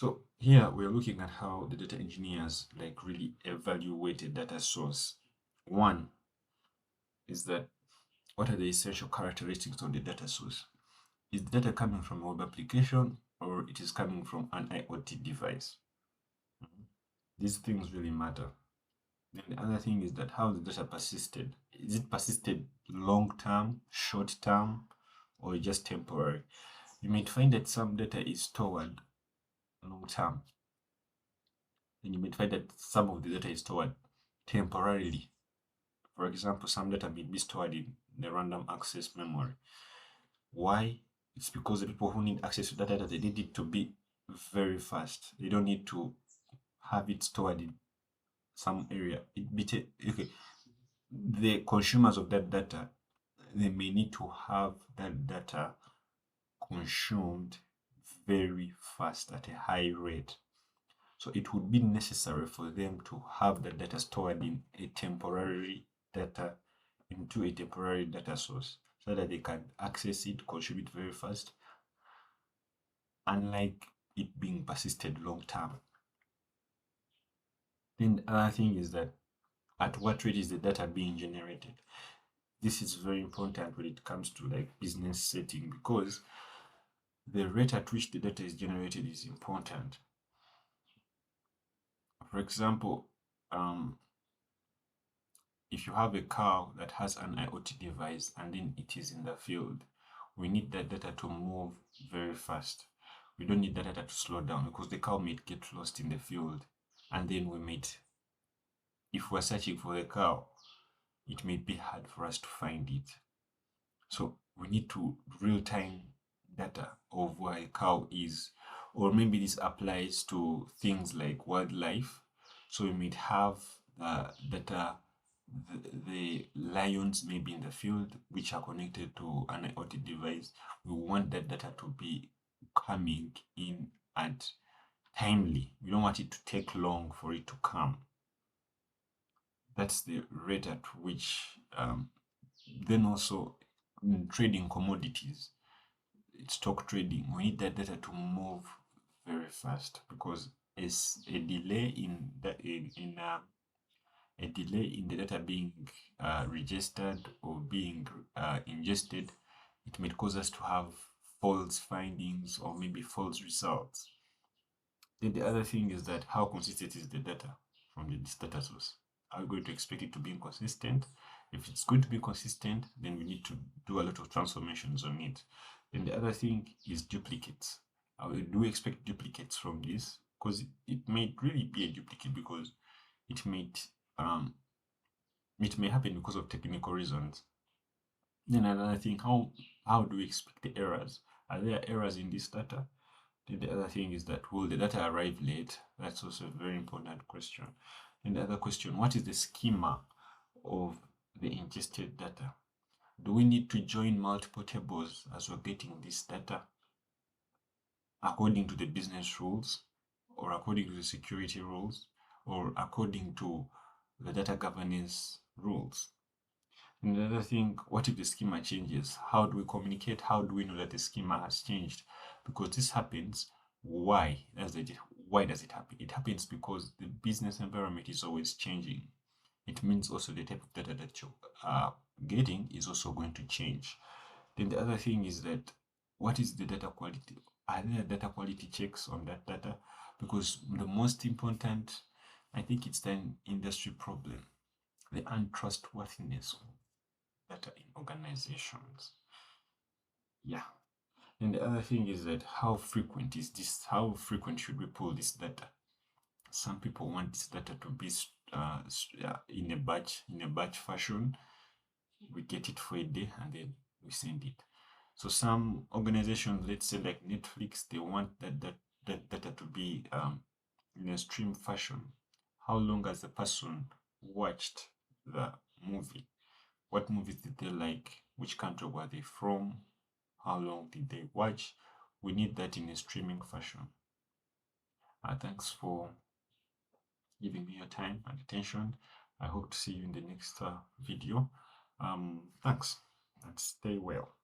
So here we're looking at how the data engineers like really evaluate a data source. One is that what are the essential characteristics of the data source? Is the data coming from a web application or it is coming from an IoT device? Mhm. These things really matter. Then the other thing is that how the data persisted. Is it persisted long term, short term, or just temporary? You might find that some data is stored long term, and you might find that some of the data is stored temporarily. For example, some data may be stored in the random access memory. Why? It's because the people who need access to that data, they need it to be very fast. They don't need to have it stored in some area. Okay. The consumers of that data, they may need to have that data consumed very fast at a high rate. So it would be necessary for them to have the data stored in a temporary data into a temporary data source so that they can access it, consume it very fast, unlike it being persisted long term. Then the other thing is that at what rate is the data being generated? This is very important when it comes to like business setting because the rate at which the data is generated is important. For example, if you have a cow that has an IoT device and then it is in the field, we need that data to move very fast. We don't need that data to slow down because the cow might get lost in the field and then if we're searching for the cow, it may be hard for us to find it. So we need to real-time data of where a cow is. Or maybe this applies to things like wildlife. So we might have data, the lions may be in the field, which are connected to an IoT device. We want that data to be coming in at timely. We don't want it to take long for it to come. That's the rate at which then also trading commodities, stock trading, we need that data to move very fast because it's a delay in a delay in the data being registered or being ingested. It may cause us to have false findings or maybe false results. Then the other thing is that how consistent is the data from this data source? Are we going to expect it to be inconsistent? If it's going to be consistent, then we need to do a lot of transformations on it. Then the other thing is duplicates. Do we expect duplicates from this? Because it may really be a duplicate because it may happen because of technical reasons. Then another thing, how do we expect the errors? Are there errors in this data? Then the other thing is that will the data arrive late? That's also a very important question. And the other question, what is the schema of the ingested data? Do we need to join multiple tables as we're getting this data according to the business rules or according to the security rules or according to the data governance rules? And the other thing, what if the schema changes? How do we communicate? How do we know that the schema has changed? Because this happens, why? Why does it happen? It happens because the business environment is always changing. It means also the type of data that you are getting is also going to change. Then the other thing is that what is the data quality? Are there data quality checks on that data? Because the most important, I think it's an industry problem, the untrustworthiness of data in organizations. Yeah. And the other thing is that how frequent is this? How frequent should we pull this data? Some people want this data to be in a batch fashion. We get it for a day and then we send it. So some organizations, let's say like Netflix, they want that data to be in a stream fashion. How long has the person watched the movie? What movies did they like? Which country were they from? How long did they watch? We need that in a streaming fashion. Thanks for giving me your time and attention. I hope to see you in the next video. Thanks and stay well.